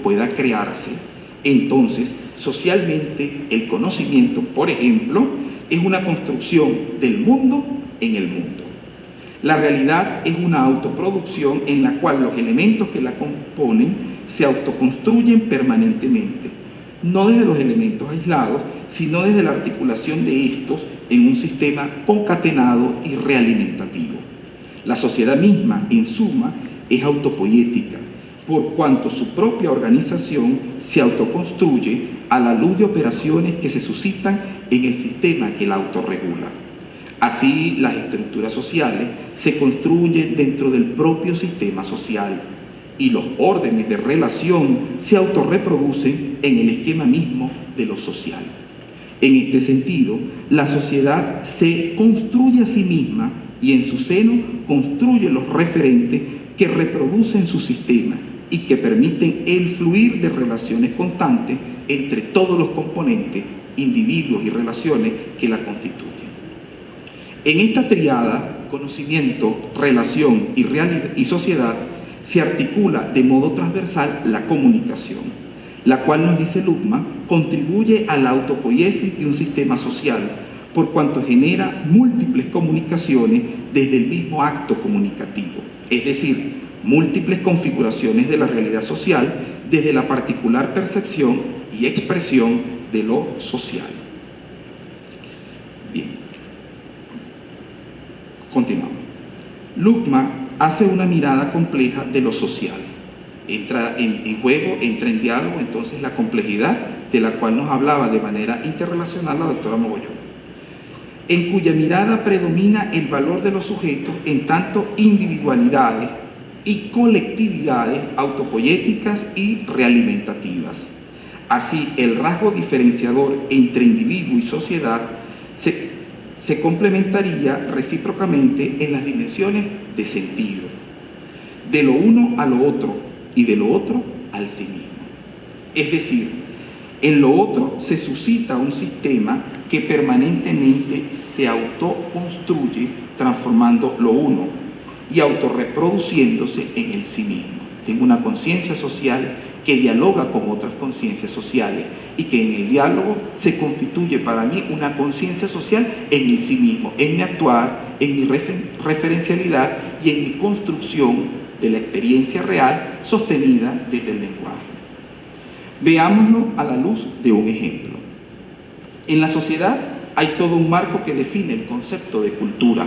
pueda crearse, entonces socialmente el conocimiento, por ejemplo, es una construcción del mundo en el mundo. La realidad es una autoproducción en la cual los elementos que la componen se autoconstruyen permanentemente, no desde los elementos aislados, sino desde la articulación de estos en un sistema concatenado y realimentativo. La sociedad misma, en suma, es autopoética, por cuanto su propia organización se autoconstruye a la luz de operaciones que se suscitan en el sistema que la autorregula. Así, las estructuras sociales se construyen dentro del propio sistema social y los órdenes de relación se autorreproducen en el esquema mismo de lo social. En este sentido, la sociedad se construye a sí misma y en su seno construye los referentes que reproducen su sistema y que permiten el fluir de relaciones constantes entre todos los componentes, individuos y relaciones que la constituyen. En esta triada, conocimiento, relación y sociedad, se articula de modo transversal la comunicación, la cual, nos dice Luhmann, contribuye a la autopoiesis de un sistema social, por cuanto genera múltiples comunicaciones desde el mismo acto comunicativo, es decir, múltiples configuraciones de la realidad social desde la particular percepción y expresión de lo social. Bien, continuamos. Luhmann hace una mirada compleja de lo social. Entra en juego, entra en diálogo, entonces, la complejidad de la cual nos hablaba de manera interrelacional la doctora Mogollón, en cuya mirada predomina el valor de los sujetos en tanto individualidades y colectividades autopoéticas y realimentativas. Así, el rasgo diferenciador entre individuo y sociedad se complementaría recíprocamente en las dimensiones de sentido, de lo uno a lo otro y de lo otro al sí mismo. Es decir, en lo otro se suscita un sistema que permanentemente se autoconstruye transformando lo uno y autorreproduciéndose en el sí mismo. Tengo una conciencia social que dialoga con otras conciencias sociales y que en el diálogo se constituye para mí una conciencia social en el sí mismo, en mi actuar, en mi referencialidad y en mi construcción de la experiencia real sostenida desde el lenguaje. Veámoslo a la luz de un ejemplo. En la sociedad hay todo un marco que define el concepto de cultura,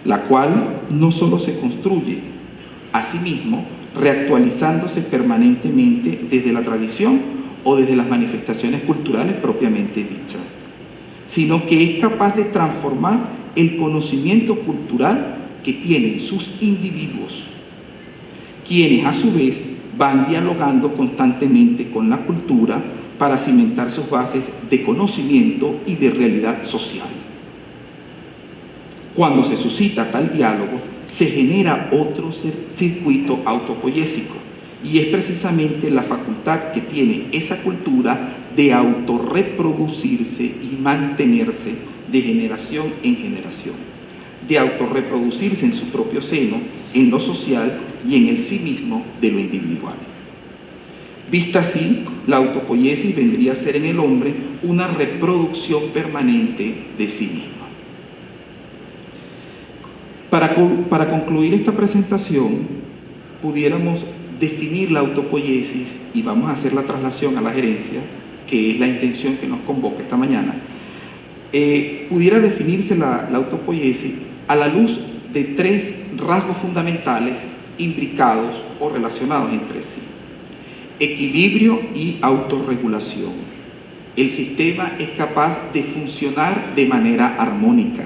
la cual no solo se construye a sí mismo, reactualizándose permanentemente desde la tradición o desde las manifestaciones culturales propiamente dichas, sino que es capaz de transformar el conocimiento cultural que tienen sus individuos, quienes a su vez van dialogando constantemente con la cultura para cimentar sus bases de conocimiento y de realidad social. Cuando se suscita tal diálogo, se genera otro circuito autopoiésico, y es precisamente la facultad que tiene esa cultura de autorreproducirse y mantenerse de generación en generación, de autorreproducirse en su propio seno, en lo social y en el sí mismo de lo individual. Vista así, la autopoiesis vendría a ser en el hombre una reproducción permanente de sí mismo. Para concluir esta presentación, pudiéramos definir la autopoiesis, y vamos a hacer la traslación a la gerencia, que es la intención que nos convoca esta mañana. Pudiera definirse la autopoiesis a la luz de tres rasgos fundamentales imbricados o relacionados entre sí: equilibrio y autorregulación. El sistema es capaz de funcionar de manera armónica,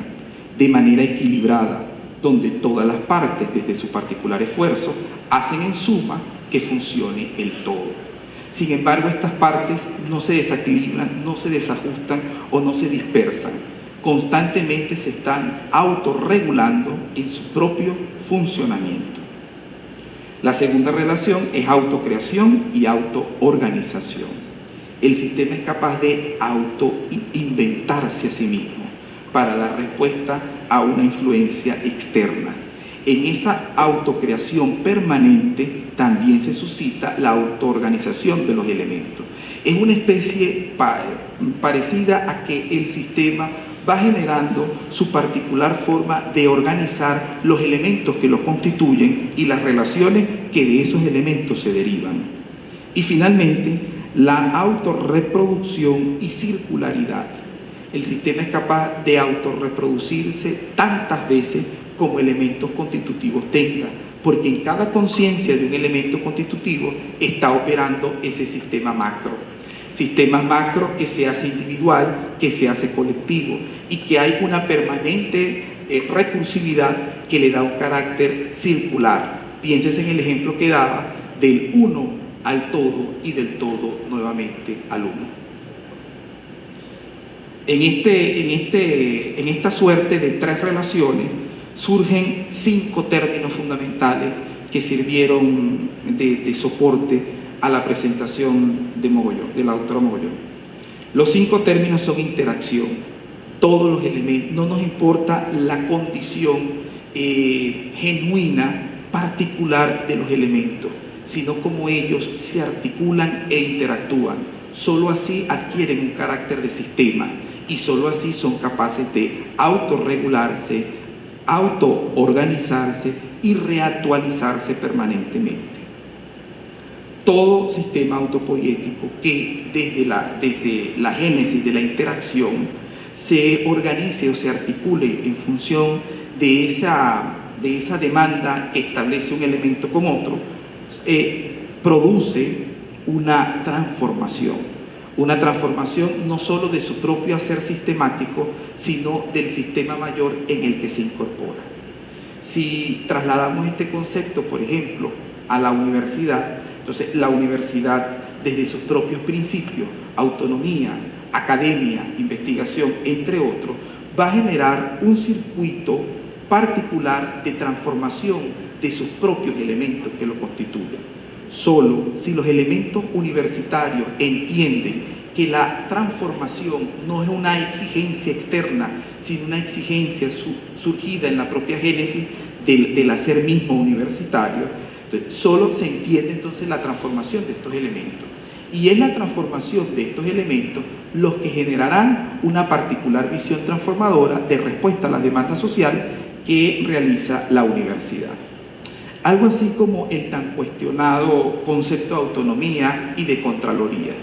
de manera equilibrada, donde todas las partes, desde su particular esfuerzo, hacen en suma que funcione el todo. Sin embargo, estas partes no se desequilibran, no se desajustan o no se dispersan. Constantemente se están autorregulando en su propio funcionamiento. La segunda relación es autocreación y autoorganización. El sistema es capaz de autoinventarse a sí mismo para dar respuesta a una influencia externa. En esa autocreación permanente también se suscita la autoorganización de los elementos. Es una especie parecida a que el sistema va generando su particular forma de organizar los elementos que lo constituyen y las relaciones que de esos elementos se derivan. Y finalmente, la autorreproducción y circularidad. El sistema es capaz de autorreproducirse tantas veces como elementos constitutivos tenga, porque en cada conciencia de un elemento constitutivo está operando ese sistema macro. Sistema macro que se hace individual, que se hace colectivo y que hay una permanente recursividad que le da un carácter circular. Piénsese en el ejemplo que daba del uno al todo y del todo nuevamente al uno. En esta suerte de tres relaciones surgen 5 términos fundamentales que sirvieron de soporte a la presentación de Mogollón, de la doctora Mogollón. Los 5 términos son interacción, todos los elementos, no nos importa la condición genuina, particular de los elementos, sino cómo ellos se articulan e interactúan. Solo así adquieren un carácter de sistema y solo así son capaces de autorregularse, autoorganizarse y reactualizarse permanentemente. Todo sistema autopoético que desde la génesis de la interacción se organice o se articule en función de esa demanda que establece un elemento con otro, produce una transformación no solo de su propio hacer sistemático, sino del sistema mayor en el que se incorpora. Si trasladamos este concepto, por ejemplo, a la universidad, entonces la universidad, desde sus propios principios, autonomía, academia, investigación, entre otros, va a generar un circuito particular de transformación de sus propios elementos que lo constituyen. Solo si los elementos universitarios entienden que la transformación no es una exigencia externa, sino una exigencia surgida en la propia génesis del hacer mismo universitario, solo se entiende entonces la transformación de estos elementos. Y es la transformación de estos elementos los que generarán una particular visión transformadora de respuesta a la demanda social que realiza la universidad. Algo así como el tan cuestionado concepto de autonomía y de contraloría.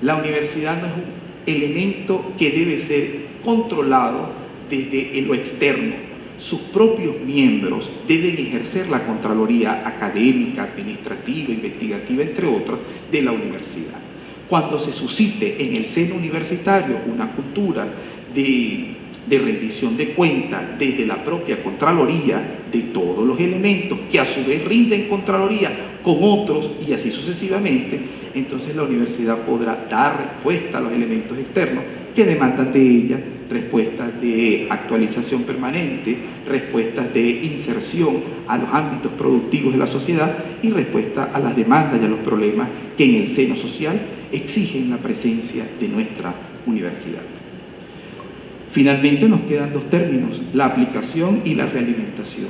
La universidad no es un elemento que debe ser controlado desde lo externo. Sus propios miembros deben ejercer la contraloría académica, administrativa, investigativa, entre otras, de la universidad. Cuando se suscite en el seno universitario una cultura de rendición de cuentas desde la propia Contraloría de todos los elementos que a su vez rinden Contraloría con otros y así sucesivamente, entonces la universidad podrá dar respuesta a los elementos externos que demandan de ella, respuestas de actualización permanente, respuestas de inserción a los ámbitos productivos de la sociedad y respuesta a las demandas y a los problemas que en el seno social exigen la presencia de nuestra universidad. Finalmente nos quedan 2 términos, la aplicación y la realimentación.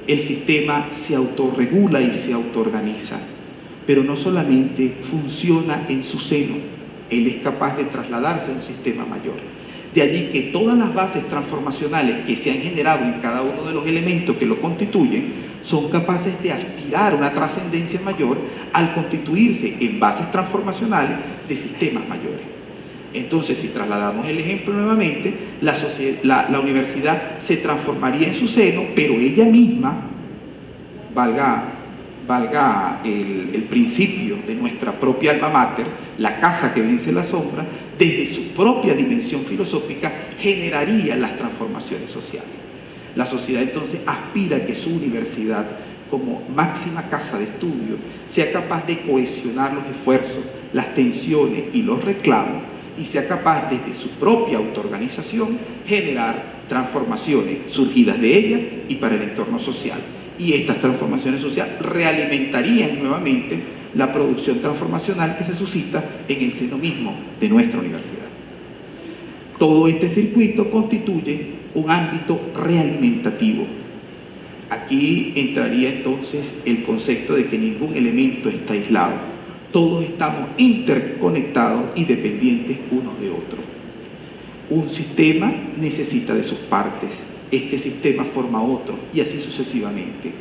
El sistema se autorregula y se autoorganiza, pero no solamente funciona en su seno, él es capaz de trasladarse a un sistema mayor. De allí que todas las bases transformacionales que se han generado en cada uno de los elementos que lo constituyen son capaces de aspirar a una trascendencia mayor al constituirse en bases transformacionales de sistemas mayores. Entonces, si trasladamos el ejemplo nuevamente, la universidad se transformaría en su seno, pero ella misma, valga el principio de nuestra propia alma mater, la casa que vence la sombra, desde su propia dimensión filosófica generaría las transformaciones sociales. La sociedad entonces aspira a que su universidad, como máxima casa de estudio, sea capaz de cohesionar los esfuerzos, las tensiones y los reclamos, y sea capaz desde su propia autoorganización generar transformaciones surgidas de ella y para el entorno social. Y estas transformaciones sociales realimentarían nuevamente la producción transformacional que se suscita en el seno mismo de nuestra universidad. Todo este circuito constituye un ámbito realimentativo. Aquí entraría entonces el concepto de que ningún elemento está aislado. Todos estamos interconectados y dependientes unos de otros. Un sistema necesita de sus partes, este sistema forma otro y así sucesivamente.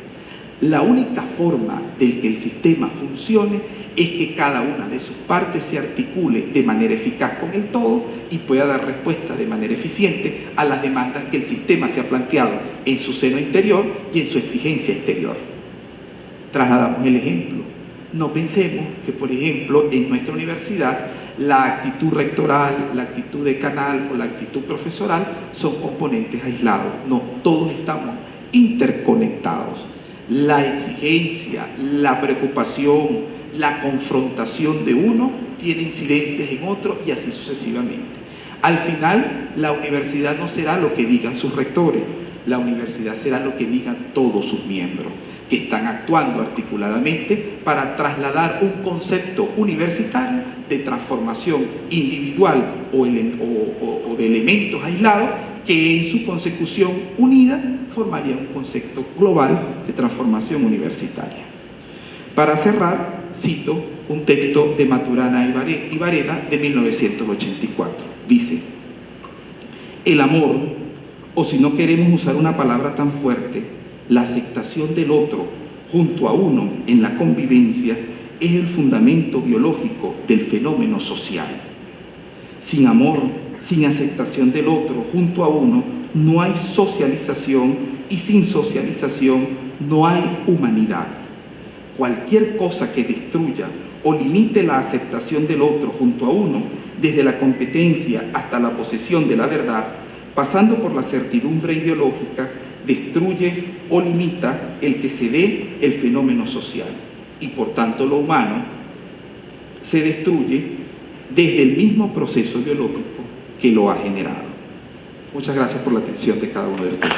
La única forma de que el sistema funcione es que cada una de sus partes se articule de manera eficaz con el todo y pueda dar respuesta de manera eficiente a las demandas que el sistema se ha planteado en su seno interior y en su exigencia exterior. Trasladamos el ejemplo. No pensemos que, por ejemplo, en nuestra universidad la actitud rectoral, la actitud decanal o la actitud profesoral son componentes aislados. No, todos estamos interconectados. La exigencia, la preocupación, la confrontación de uno tiene incidencias en otro y así sucesivamente. Al final, la universidad no será lo que digan sus rectores, la universidad será lo que digan todos sus miembros, que están actuando articuladamente para trasladar un concepto universitario de transformación individual o de elementos aislados que en su consecución unida formaría un concepto global de transformación universitaria. Para cerrar, cito un texto de Maturana y Varela de 1984. Dice: el amor, o si no queremos usar una palabra tan fuerte, la aceptación del otro junto a uno en la convivencia es el fundamento biológico del fenómeno social. Sin amor, sin aceptación del otro junto a uno, no hay socialización y sin socialización no hay humanidad. Cualquier cosa que destruya o limite la aceptación del otro junto a uno, desde la competencia hasta la posesión de la verdad, pasando por la certidumbre ideológica, destruye o limita el que se dé el fenómeno social y por tanto lo humano se destruye desde el mismo proceso biológico que lo ha generado. Muchas gracias por la atención de cada uno de ustedes.